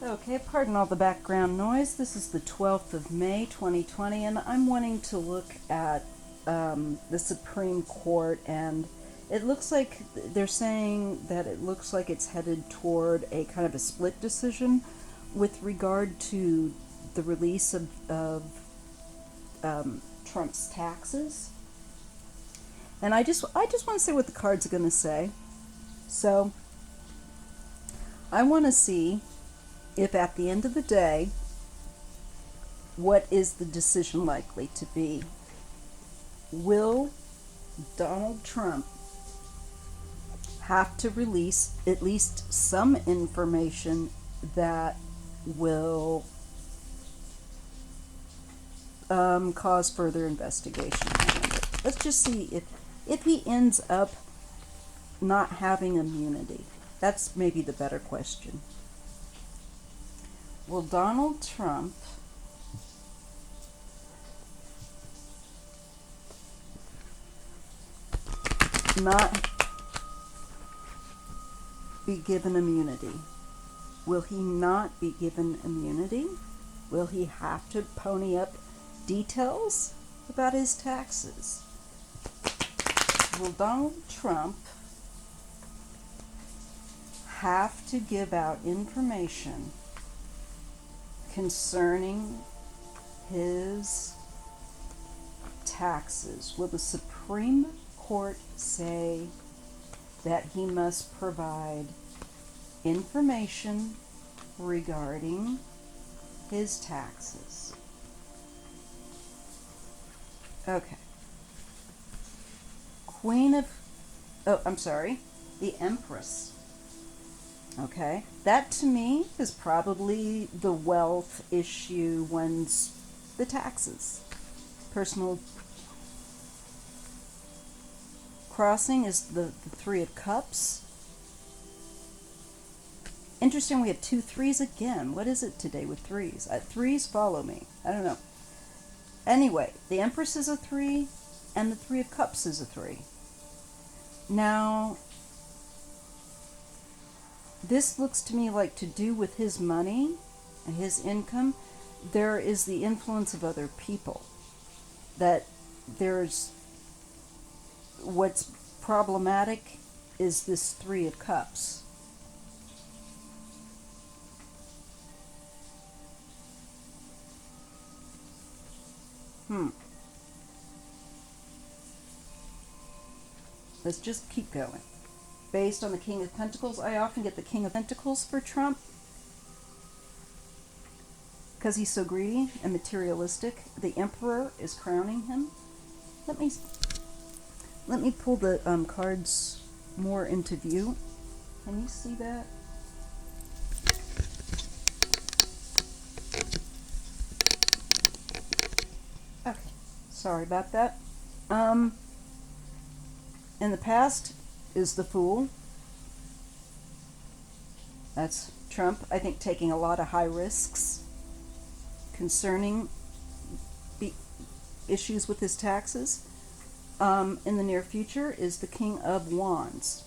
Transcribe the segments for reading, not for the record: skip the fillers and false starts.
Okay, pardon all the background noise. This is the 12th of May, 2020, and I'm wanting to look at the Supreme Court, and it looks like they're saying that it looks like it's headed toward a kind of a split decision with regard to the release of Trump's taxes. And I just want to see what the cards are going to say. So I want to see if at the end of the day, what is the decision likely to be? Will Donald Trump have to release at least some information that will cause further investigation? Let's just see if he ends up not having immunity. That's maybe the better question. Will Donald Trump not be given immunity? Will he not be given immunity? Will he have to pony up details about his taxes? Will Donald Trump have to give out information concerning his taxes? Will the Supreme Court say that he must provide information regarding his taxes? Okay. The Empress. Okay, that to me is probably the wealth issue one's the taxes. Personal crossing is the Three of Cups. Interesting, we have two threes again. What is it today with threes? Threes follow me. I don't know. Anyway, the Empress is a three, and the Three of Cups is a three. Now, this looks to me like to do with his money and his income. There is the influence of other people. That there's what's problematic is this Three of Cups. Let's just keep going. Based on the King of Pentacles, I often get the King of Pentacles for Trump because he's so greedy and materialistic. The Emperor is crowning him. Let me pull the cards more into view. Can you see that? Okay, sorry about that. In the past is the Fool. That's Trump, I think, taking a lot of high risks concerning the issues with his taxes. In the near future is the King of Wands.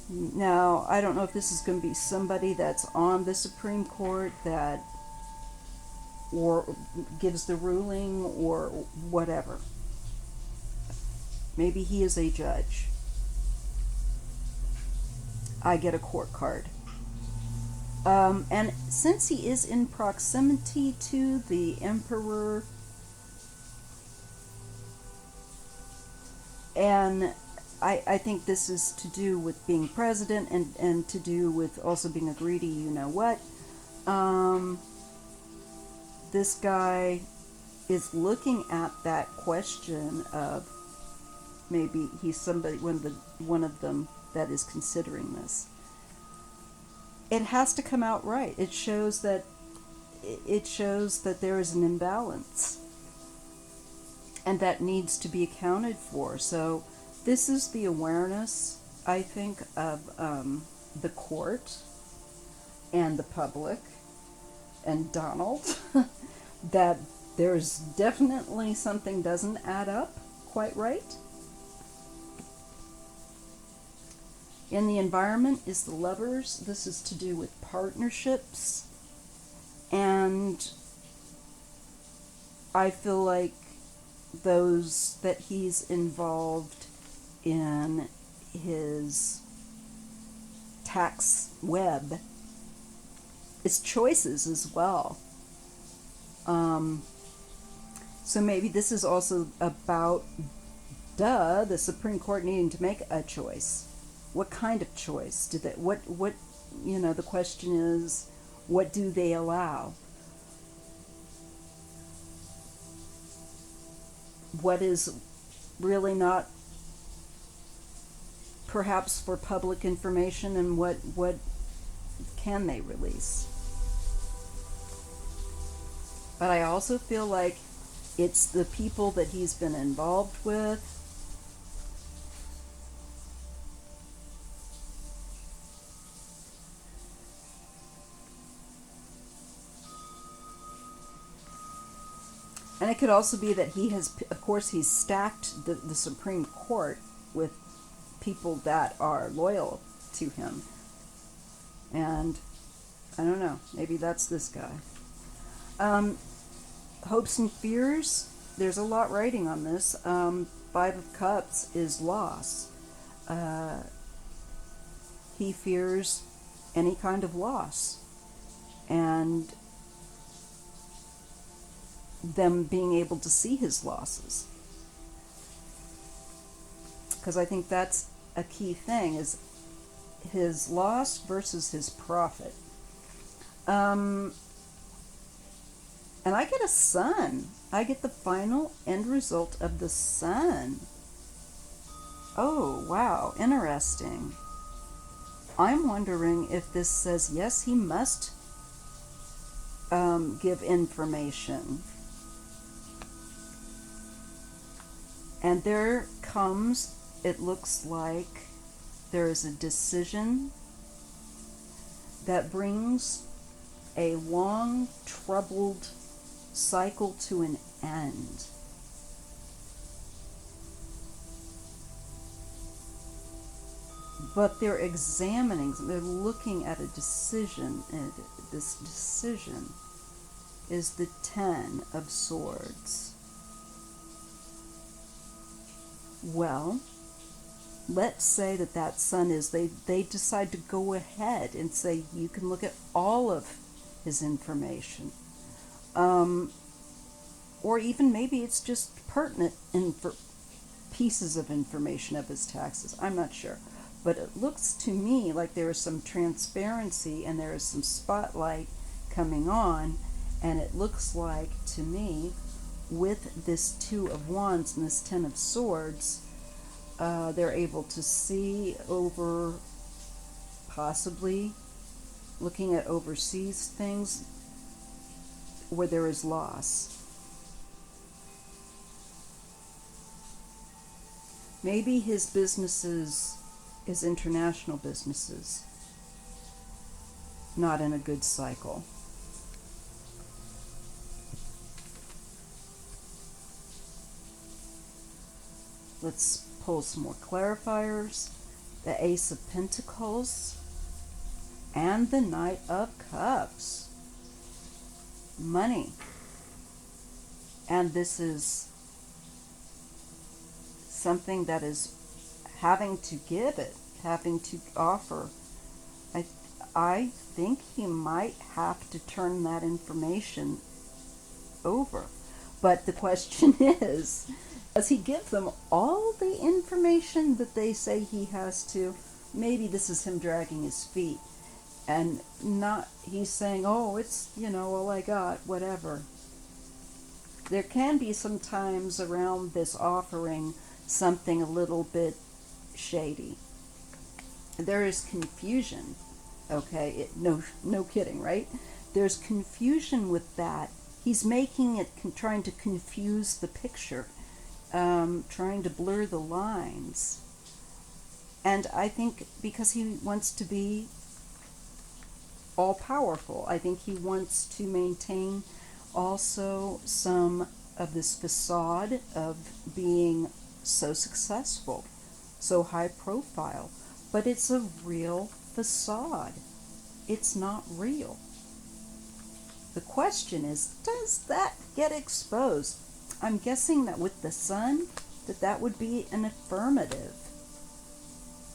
Now, I don't know if this is going to be somebody that's on the Supreme Court that or gives the ruling or whatever. Maybe he is a judge. I get a court card. And since he is in proximity to the Emperor, and I think this is to do with being president and to do with also being a greedy you-know-what. This guy is looking at that question of maybe he's somebody, one of them that is considering this. It has to come out right. It shows that there is an imbalance, and that needs to be accounted for. So this is the awareness, I think, of the court and the public and Donald that there's definitely something doesn't add up quite right. In the environment is the Lovers. This is to do with partnerships. And I feel like those that he's involved in his tax web is choices as well. So maybe this is also about, the Supreme Court needing to make a choice. What kind of choice? The question is, what do they allow? What is really not perhaps for public information, and what can they release? But I also feel like it's the people that he's been involved with. And it could also be that he has, of course, he's stacked the Supreme Court with people that are loyal to him. And I don't know, maybe that's this guy. Hopes and fears, there's a lot writing on this. Five of Cups is loss. He fears any kind of loss. And them being able to see his losses. Because I think that's a key thing, is his loss versus his profit. And I get a Sun. I get the final end result of the Sun. Oh, wow, interesting. I'm wondering if this says, yes, he must give information. And there comes, it looks like there is a decision that brings a long, troubled cycle to an end. But they're examining, they're looking at a decision, and this decision is the Ten of Swords. Well, let's say that Sun is, they decide to go ahead and say, you can look at all of his information. Or even maybe it's just pertinent pieces of information of his taxes. I'm not sure. But it looks to me like there is some transparency and there is some spotlight coming on. And it looks like, to me, with this Two of Wands and this Ten of Swords, they're able to see over, possibly looking at overseas things where there is loss. Maybe his businesses, his international businesses, not in a good cycle. Let's pull some more clarifiers. The Ace of Pentacles and the Knight of Cups. Money. And this is something that is having to give it, having to offer. I think he might have to turn that information over. But the question is, does he give them all the information that they say he has to? Maybe this is him dragging his feet. And not, he's saying, oh, it's, all I got, whatever. There can be some times around this offering something a little bit shady. There is confusion, okay? No kidding, right? There's confusion with that. He's making it, trying to confuse the picture, trying to blur the lines. And I think because he wants to be all-powerful, I think he wants to maintain also some of this facade of being so successful, so high profile. but it's a real facade. It's not real. The question is, does that get exposed? I'm guessing that with the sun, that would be an affirmative.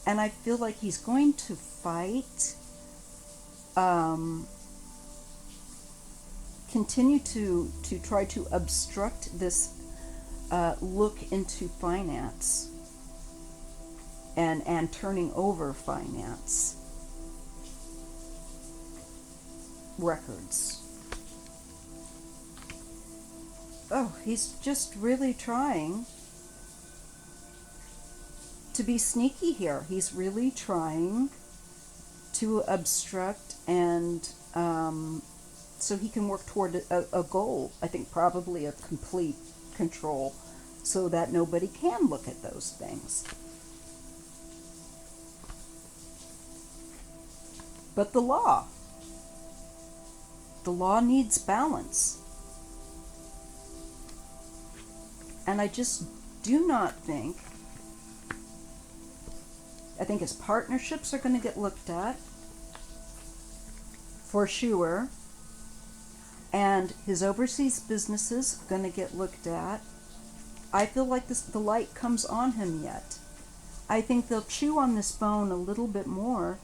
And I feel like he's going to fight, continue to try to obstruct this look into finance and turning over finance records. Oh, he's just really trying to be sneaky here. He's really trying to obstruct and so he can work toward a goal. I think probably a complete control so that nobody can look at those things. But the law needs balance. And I just do not think, I think his partnerships are going to get looked at, for sure. And his overseas businesses are going to get looked at. I feel like the light comes on him yet. I think they'll chew on this bone a little bit more,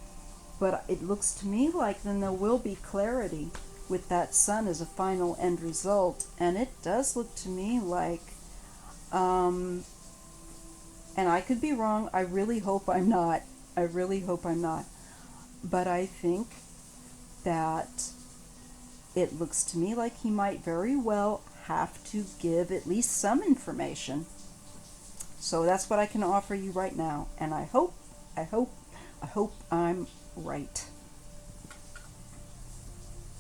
but it looks to me like then there will be clarity with that sun as a final end result. And it does look to me like, and I could be wrong, I really hope I'm not. I really hope I'm not. But I think that it looks to me like he might very well have to give at least some information. So that's what I can offer you right now. And I hope I'm right.